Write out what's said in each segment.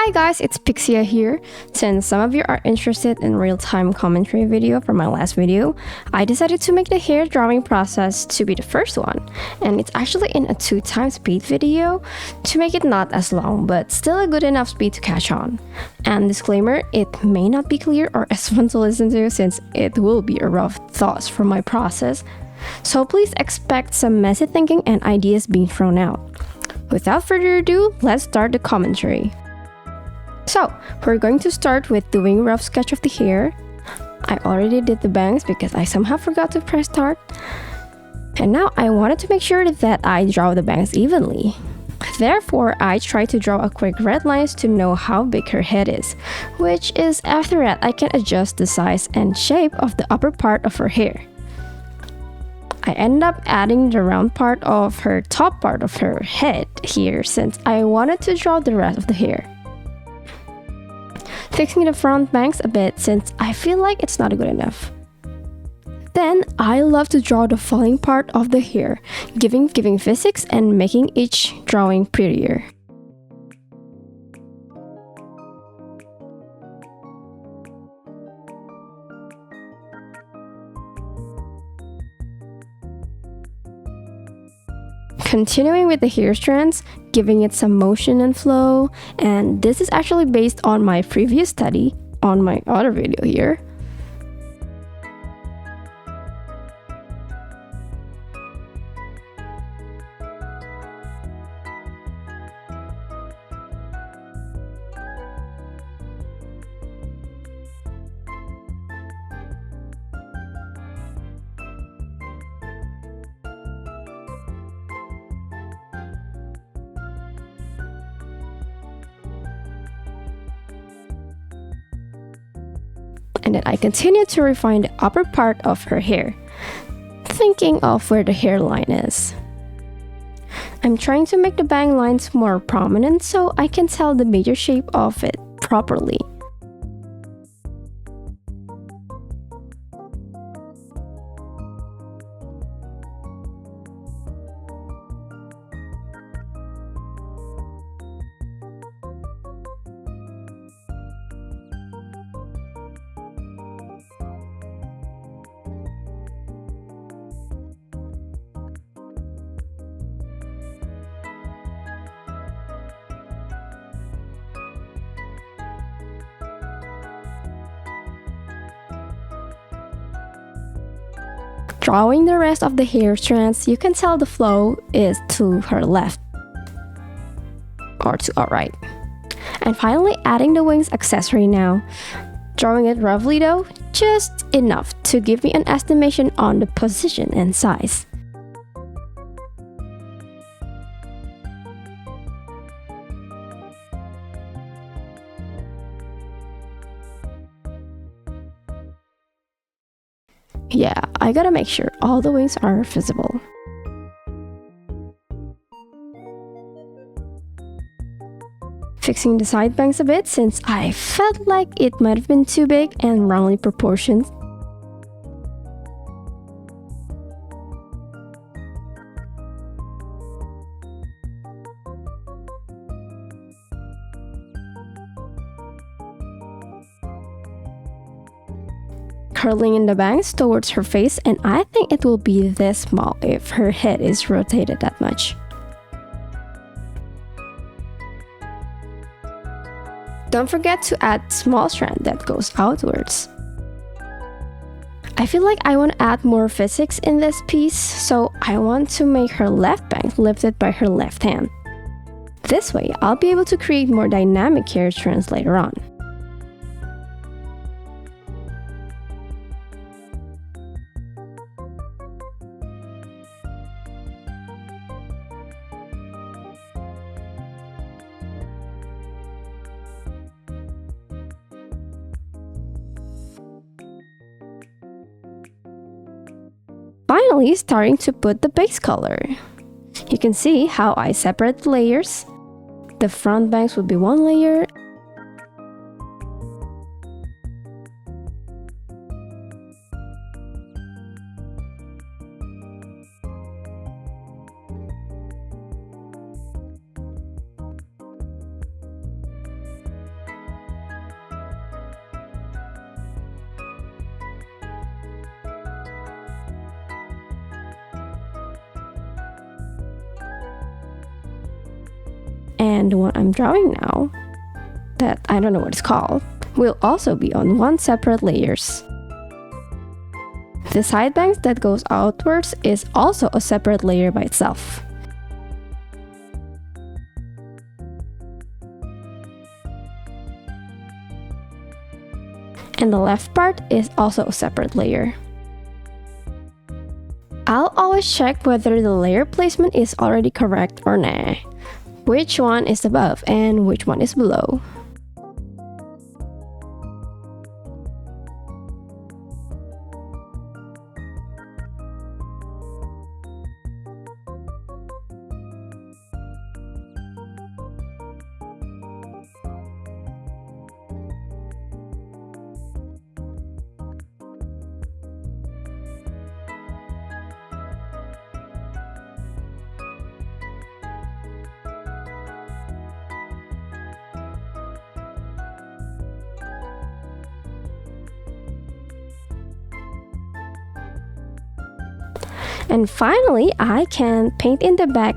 Hi guys, it's Pixia here. Since some of you are interested in real-time commentary video from my last video, I decided to make the hair drawing process to be the first one. And it's actually in a 2x speed video to make it not as long, but still a good enough speed to catch on. And disclaimer, it may not be clear or as fun to listen to since it will be a rough thoughts from my process. So please expect some messy thinking and ideas being thrown out. Without further ado, let's start the commentary. So, we're going to start with doing a rough sketch of the hair. I already did the bangs because I somehow forgot to press start. And now I wanted to make sure that I draw the bangs evenly. Therefore, I tried to draw a quick red lines to know how big her head is, which is after that I can adjust the size and shape of the upper part of her hair. I ended up adding the round part of her top part of her head here since I wanted to draw the rest of the hair. Fixing the front bangs a bit since I feel like it's not good enough. Then I love to draw the falling part of the hair, giving physics and making each drawing prettier. Continuing with the hair strands, giving it some motion and flow, and this is actually based on my previous study on my other video here. And then I continue to refine the upper part of her hair, thinking of where the hairline is. I'm trying to make the bang lines more prominent so I can tell the major shape of it properly. Drawing the rest of the hair strands, you can tell the flow is to her left or to our right. And finally adding the wings accessory now. Drawing it roughly though, just enough to give me an estimation on the position and size. Yeah, I gotta make sure all the wings are visible. Fixing the side bangs a bit since I felt like it might have been too big and wrongly proportioned. Curling in the bangs towards her face, and I think it will be this small if her head is rotated that much. Don't forget to add small strand that goes outwards. I feel like I want to add more physics in this piece, so I want to make her left bangs lifted by her left hand. This way, I'll be able to create more dynamic hair strands later on. Finally, starting to put the base color. You can see how I separate the layers. The front bangs would be one layer. and the one I'm drawing now, that I don't know what it's called, will also be on one separate layers. The side bangs that goes outwards is also a separate layer by itself. And the left part is also a separate layer. I'll always check whether the layer placement is already correct or nah. Which one is above and which one is below. And finally, I can paint in the back.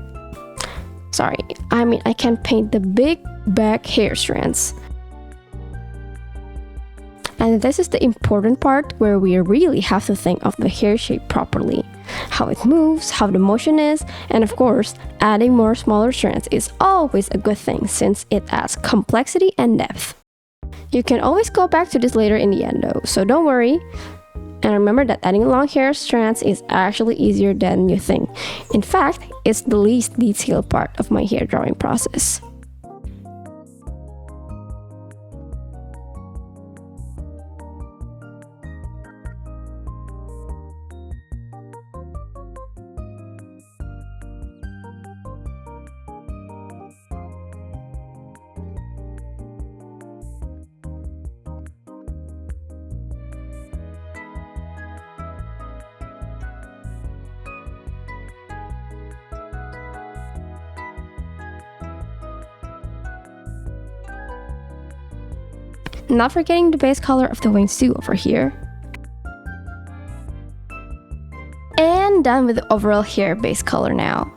I can paint the big back hair strands. And this is the important part where we really have to think of the hair shape properly. How it moves, how the motion is, and of course, adding more smaller strands is always a good thing since it adds complexity and depth. You can always go back to this later in the end though, so don't worry. And remember that adding long hair strands is actually easier than you think. In fact, it's the least detailed part of my hair drawing process. Not forgetting the base color of the wings too over here. And done with the overall hair base color now.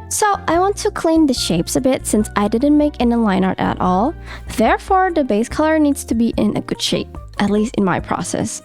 So I want to clean the shapes a bit since I didn't make any line art at all. Therefore, the base color needs to be in a good shape, at least in my process.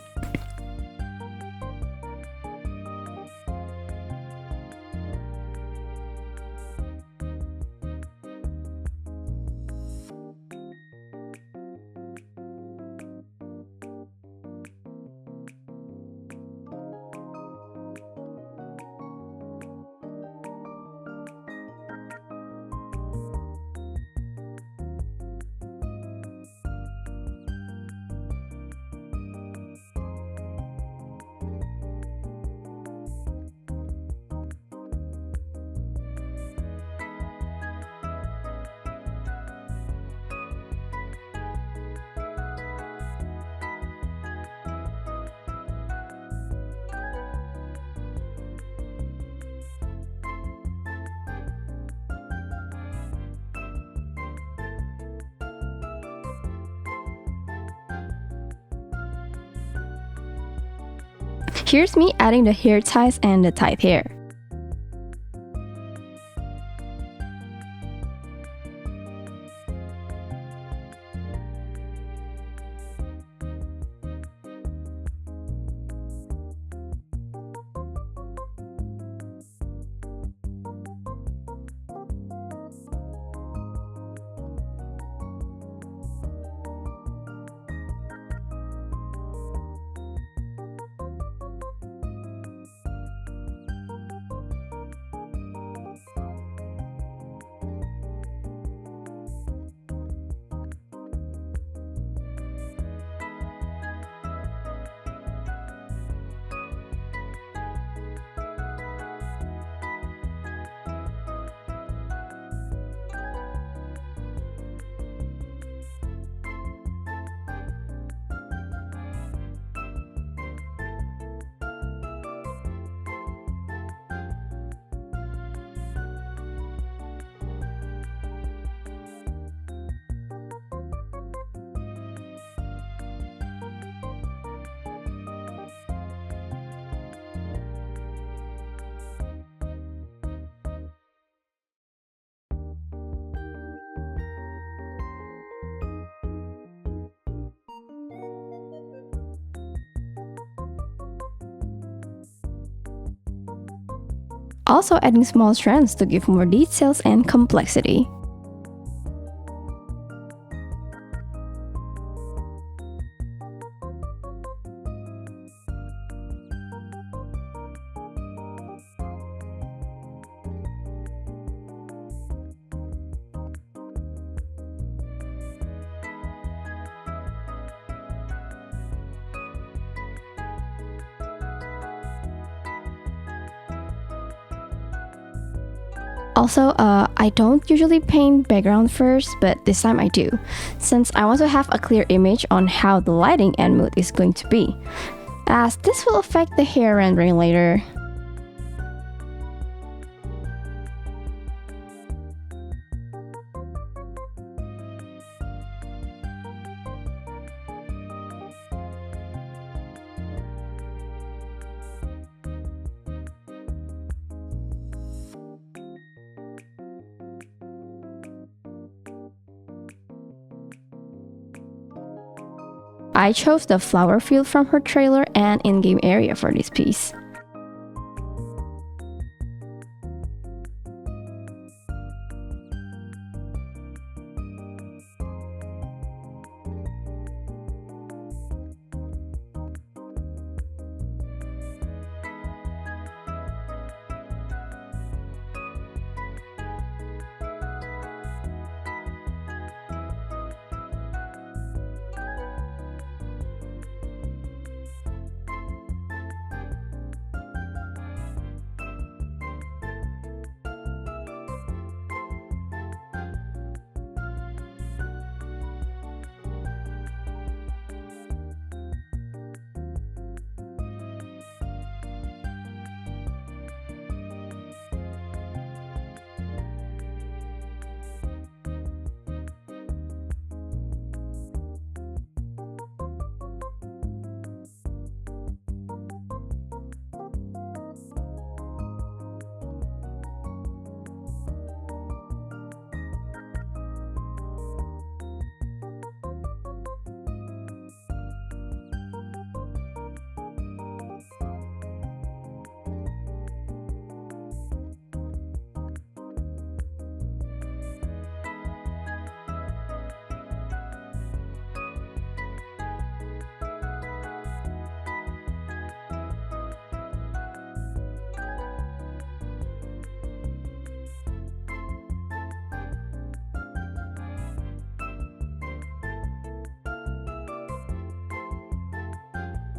Here's me adding the hair ties and the tied hair. also adding small strands to give more details and complexity. Also, I don't usually paint background first, but this time I do, since I want to have a clear image on how the lighting and mood is going to be, as this will affect the hair rendering later. I chose the flower field from her trailer and in-game area for this piece.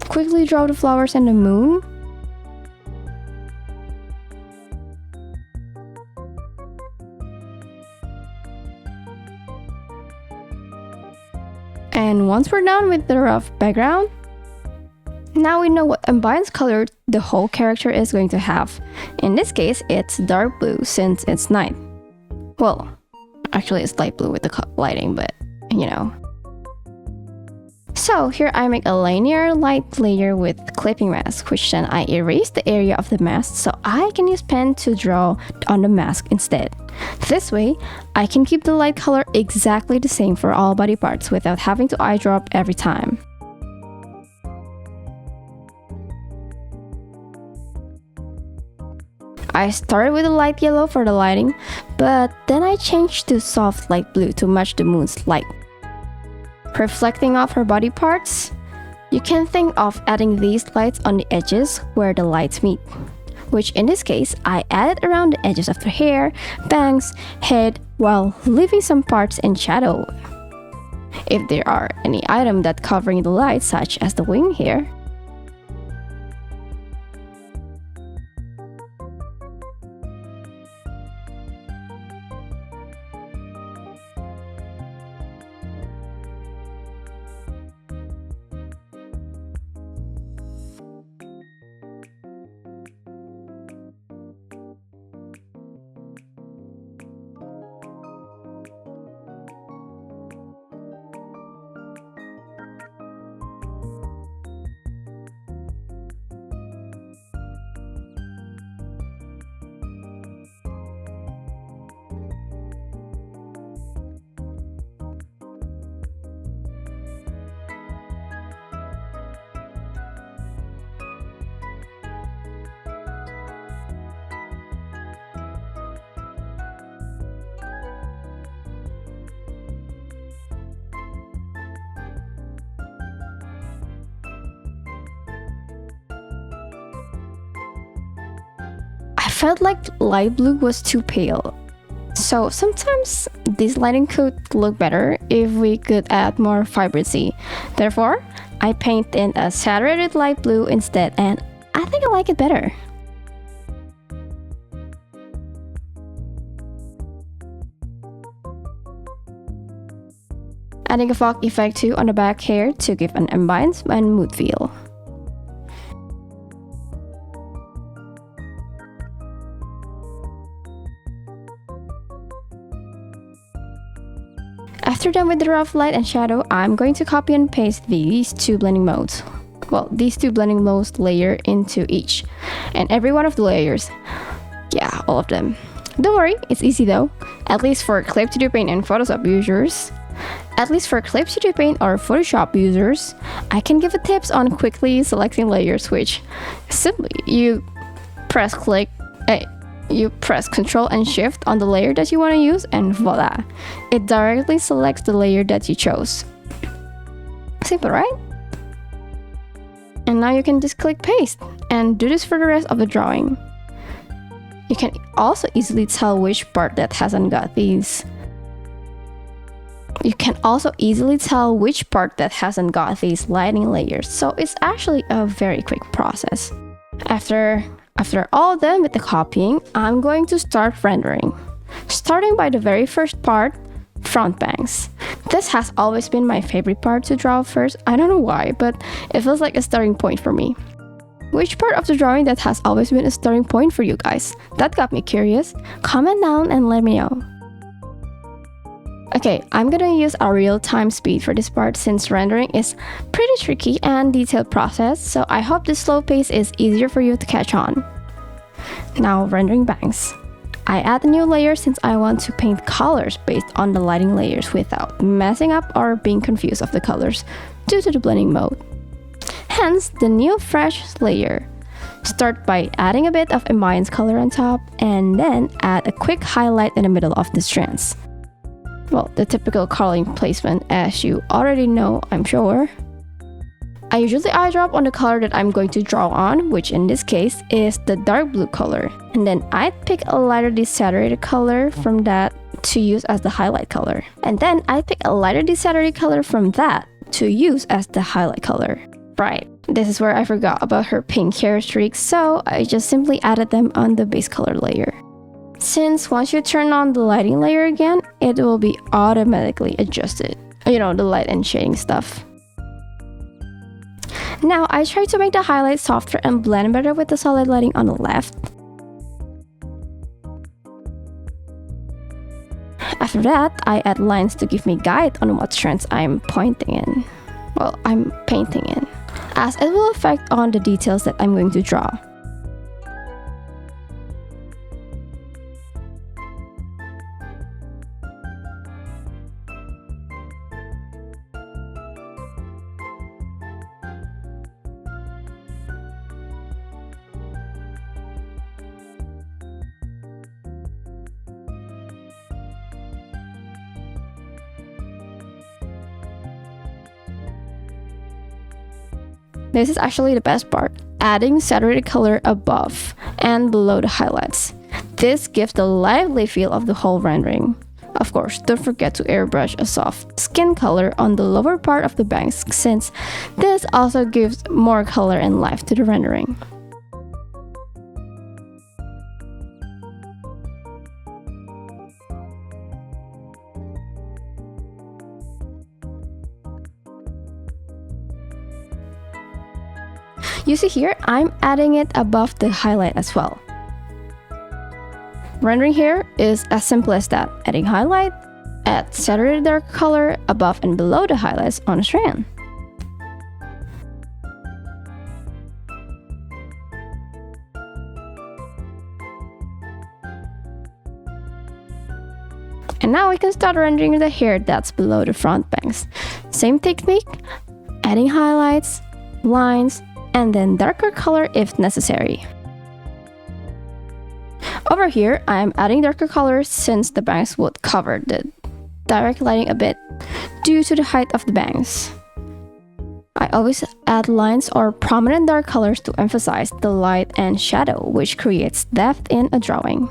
Quickly draw the flowers and the moon. And once we're done with the rough background, now we know what ambience color the whole character is going to have. In this case, it's dark blue since it's night. Well, actually it's light blue with the lighting, but you know. So here I make a linear light layer with clipping mask, which then I erase the area of the mask so I can use pen to draw on the mask instead. This way, I can keep the light color exactly the same for all body parts without having to eye drop every time. I started with a light yellow for the lighting, but then I changed to soft light blue to match the moon's light. Reflecting off her body parts, you can think of adding these lights on the edges where the lights meet, which in this case, I added around the edges of her hair, bangs, head, while leaving some parts in shadow. If there are any items that covering the light, such as the wing hair, felt like light blue was too pale. So sometimes this lighting could look better if we could add more vibrancy. Therefore, I paint in a saturated light blue instead, and I think I like it better. Adding a fog effect too on the back hair to give an ambience and mood feel. After done with the rough light and shadow, I'm going to copy and paste these two blending modes. Well, these two blending modes layer into each, and every one of the layers. Yeah, all of them. Don't worry, it's easy though, at least for Clip Studio Paint and Photoshop users. At least for Clip Studio Paint or Photoshop users, I can give a tips on quickly selecting layers, which simply you press Ctrl and Shift on the layer that you want to use, and voila, it directly selects the layer that you chose. Simple, right? And now you can just click paste and do this for the rest of the drawing. You can also easily tell which part that hasn't got these. You can also easily tell which part that hasn't got these lighting layers, so it's actually a very quick process. After all done with the copying, I'm going to start rendering. Starting by the very first part, front bangs. This has always been my favorite part to draw first. I don't know why, but it feels like a starting point for me. Which part of the drawing that has always been a starting point for you guys? That got me curious. Comment down and let me know. Okay, I'm gonna use a real-time speed for this part since rendering is pretty tricky and detailed process, so I hope this slow pace is easier for you to catch on. Now rendering bangs. I add a new layer since I want to paint colors based on the lighting layers without messing up or being confused of the colors due to the blending mode. Hence the new fresh layer. Start by adding a bit of ambience color on top and then add a quick highlight in the middle of the strands. Well, the typical coloring placement as you already know, I'm sure. I usually eyedrop on the color that I'm going to draw on, which in this case is the dark blue color. And then I'd pick a lighter desaturated color from that to use as the highlight color. And then I'd pick a lighter desaturated color from that to use as the highlight color. Right, this is where I forgot about her pink hair streaks, so I just simply added them on the base color layer. Since once you turn on the lighting layer again, it will be automatically adjusted. You know, the light and shading stuff. Now, I try to make the highlights softer and blend better with the solid lighting on the left. After that, I add lines to give me guide on what strands I'm painting in, as it will affect on the details that I'm going to draw. This is actually the best part, adding saturated color above and below the highlights. This gives the lively feel of the whole rendering. Of course, don't forget to airbrush a soft skin color on the lower part of the bangs since this also gives more color and life to the rendering. You see here, I'm adding it above the highlight as well. Rendering here is as simple as that. Adding highlight, add saturated dark color above and below the highlights on a strand. And now we can start rendering the hair that's below the front bangs. Same technique, adding highlights, lines, and then darker color if necessary. Over here, I am adding darker color since the bangs would cover the direct lighting a bit due to the height of the bangs. I always add lines or prominent dark colors to emphasize the light and shadow, which creates depth in a drawing.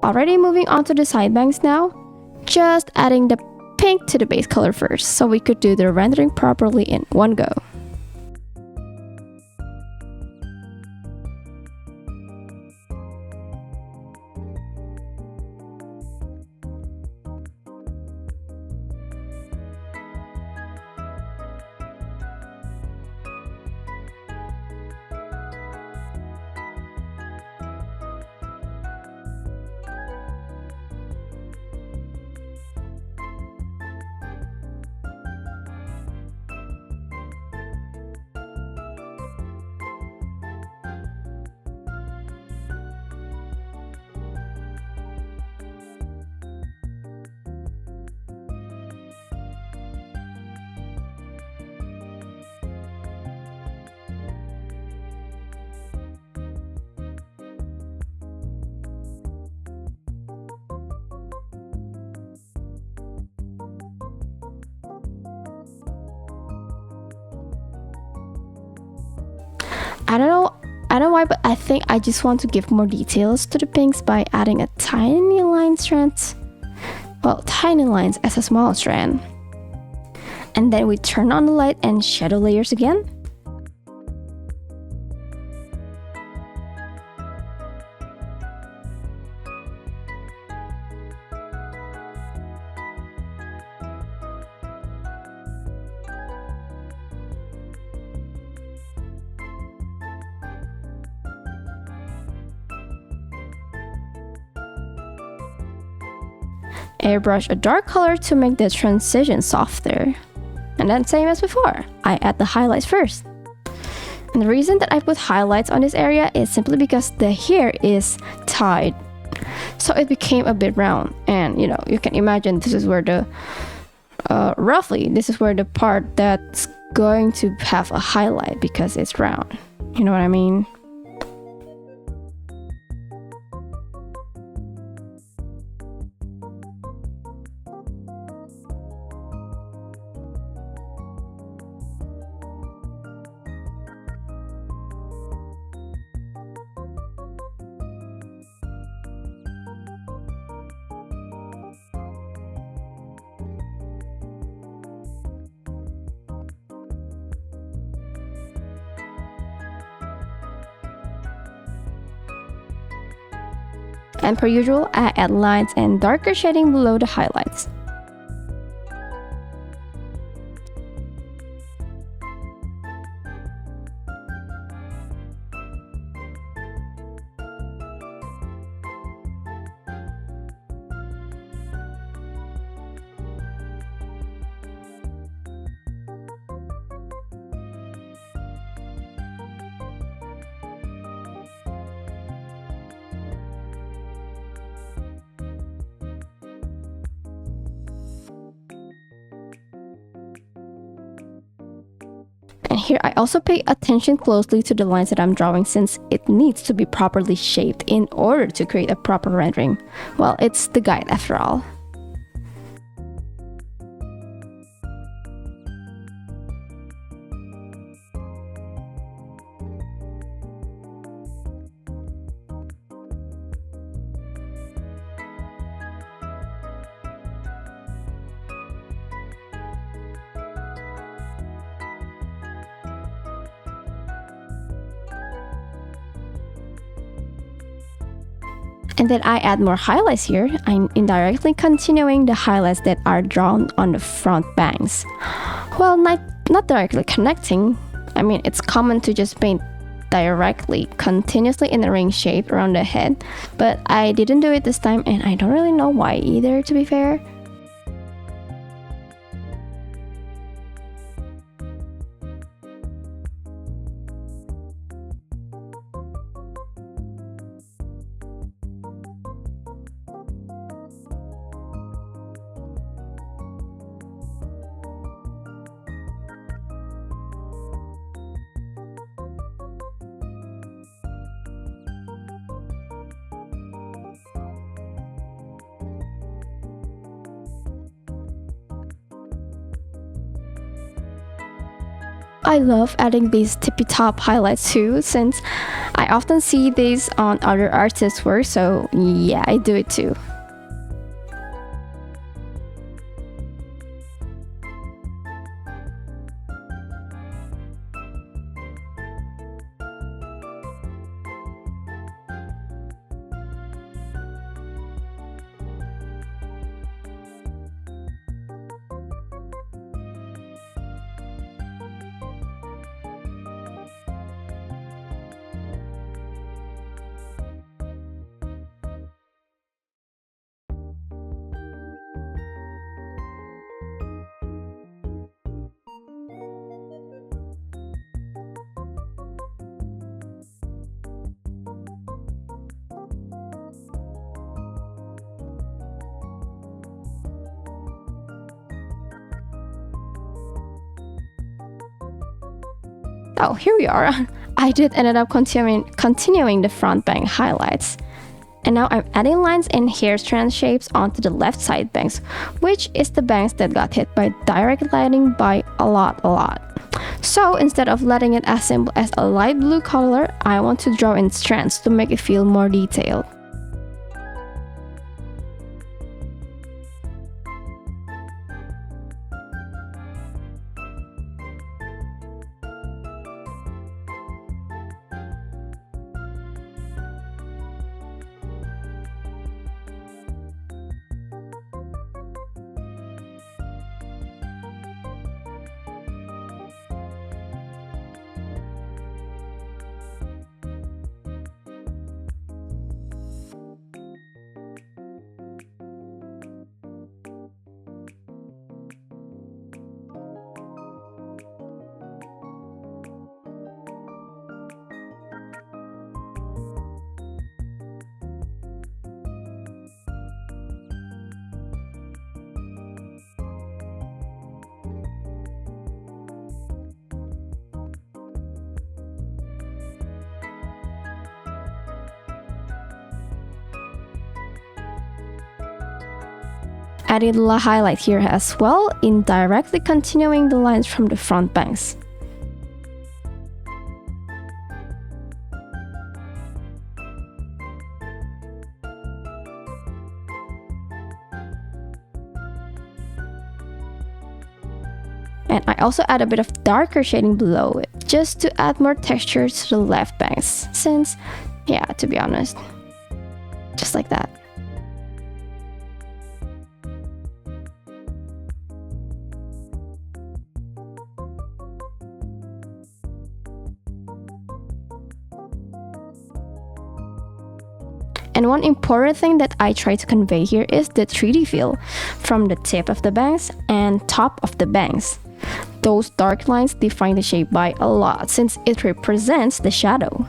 Already moving on to the side bangs now, just adding the pink to the base color first so we could do the rendering properly in one go. I don't know why, but I think I just want to give more details to the pinks by adding a tiny line strand. Well, tiny lines as a small strand. And then we turn on the light and shadow layers again. Airbrush a dark color to make the transition softer. And then same as before, I add the highlights first. And the reason that I put highlights on this area is simply because the hair is tied. So it became a bit round. And you know, you can imagine this is where the, roughly, this is where the part that's going to have a highlight because it's round. You know what I mean? And per usual, I add lines and darker shading below the highlights. And here I also pay attention closely to the lines that I'm drawing since it needs to be properly shaped in order to create a proper rendering. Well, it's the guide after all. And then I add more highlights here. I'm indirectly continuing the highlights that are drawn on the front bangs. Well, not directly connecting. I mean, it's common to just paint directly, continuously in a ring shape around the head, but I didn't do it this time, and I don't really know why either, to be fair. I love adding these tippy top highlights too, since I often see these on other artists' work, so yeah, I do it too. Oh, here we are. I did ended up continuing the front bang highlights. And now I'm adding lines and hair strand shapes onto the left side bangs, which is the bangs that got hit by direct lighting by a lot. So instead of letting it as simple as a light blue color, I want to draw in strands to make it feel more detailed. Added a highlight here as well, indirectly continuing the lines from the front bangs. And I also add a bit of darker shading below it, just to add more texture to the left bangs, since, yeah, to be honest, just like that. And one important thing that I try to convey here is the 3D feel from the tip of the bangs and top of the bangs. Those dark lines define the shape by a lot since it represents the shadow.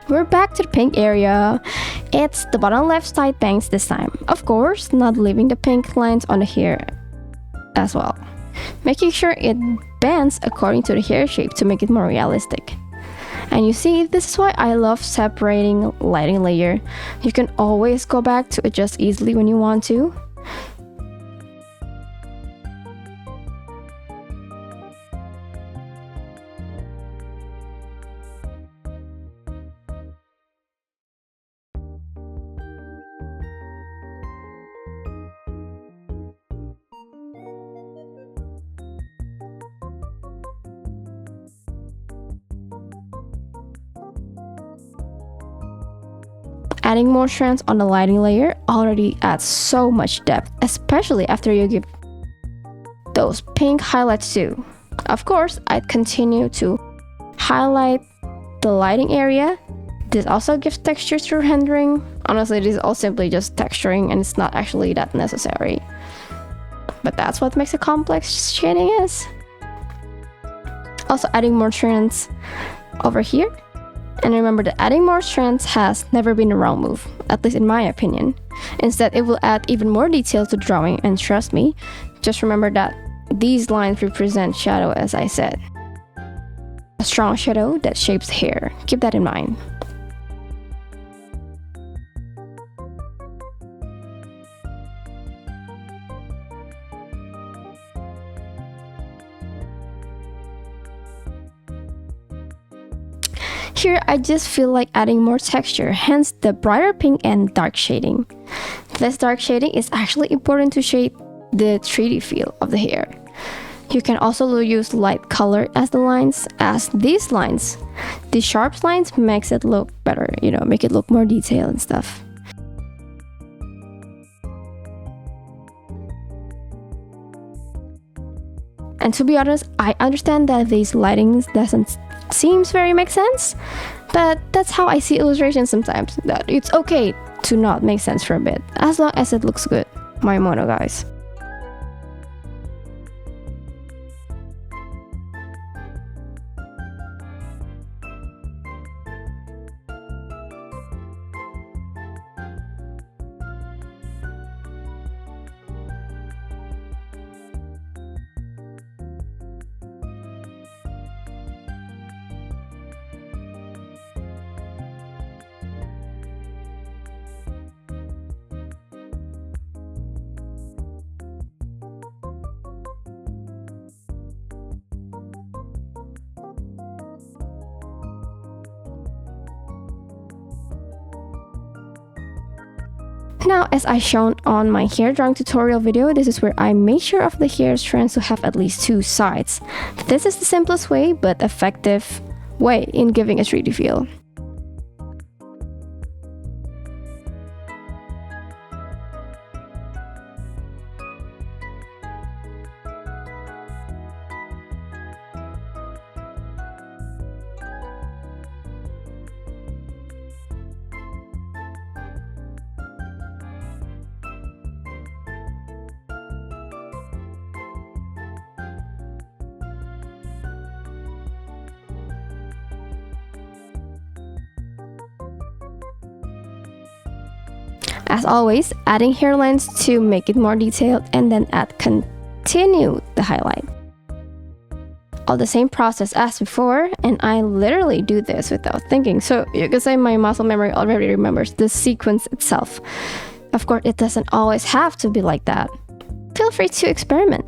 We're back to the pink area. It's the bottom left side bangs this time. Of course, not leaving the pink lines on the hair as well. Making sure it bends according to the hair shape to make it more realistic. And you see, this is why I love separating lighting layer. You can always go back to adjust easily when you want to. Adding more strands on the lighting layer already adds so much depth, especially after you give those pink highlights too. Of course, I'd continue to highlight the lighting area. This also gives texture through rendering. Honestly, this is all simply just texturing and it's not actually that necessary. But that's what makes a complex shading is. Also adding more strands over here. And remember that adding more strands has never been a wrong move, at least in my opinion. Instead, it will add even more detail to the drawing, and trust me, just remember that these lines represent shadow, as I said. A strong shadow that shapes hair. Keep that in mind. Here, I just feel like adding more texture, hence the brighter pink and dark shading. This dark shading is actually important to shade the 3D feel of the hair. You can also use light color as the lines, as these lines, the sharp lines makes it look better, make it look more detailed and stuff. And to be honest, I understand that these lightings doesn't seems very make sense, but that's how I see illustrations sometimes, that it's okay to not make sense for a bit, as long as it looks good. My motto, guys. Now, as I shown on my hair drawing tutorial video, this is where I made sure of the hair strands to have at least 2 sides. This is the simplest way, but effective way in giving a 3D feel. As always, adding hairlines to make it more detailed, and then continue the highlight. All the same process as before, and I literally do this without thinking, so you can say my muscle memory already remembers the sequence itself. Of course, it doesn't always have to be like that. Feel free to experiment.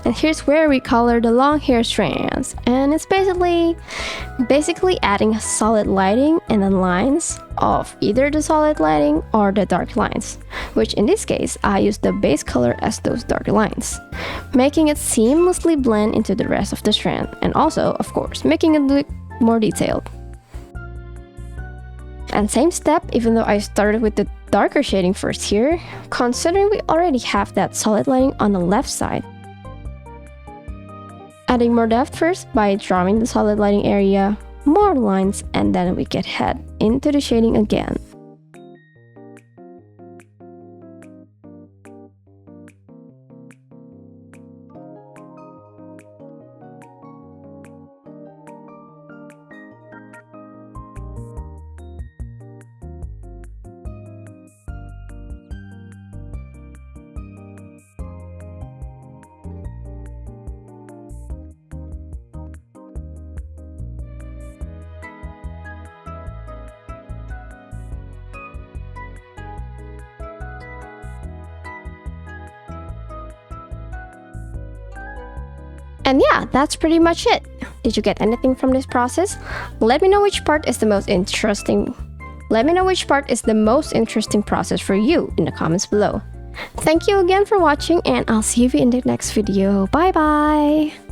And here's where we color the long hair strands, and it's basically adding solid lighting and then lines of either the solid lighting or the dark lines, which in this case I use the base color as those dark lines, making it seamlessly blend into the rest of the strand, and also, of course, making it look more detailed. And same step, even though I started with the darker shading first here, considering we already have that solid lighting on the left side. Adding more depth first by drawing the solid lighting area, more lines, and then we can head into the shading again. And yeah, that's pretty much it. Did you get anything from this process? Let me know which part is the most interesting. Let me know which part is the most interesting process for you in the comments below. Thank you again for watching, and I'll see you in the next video. Bye bye!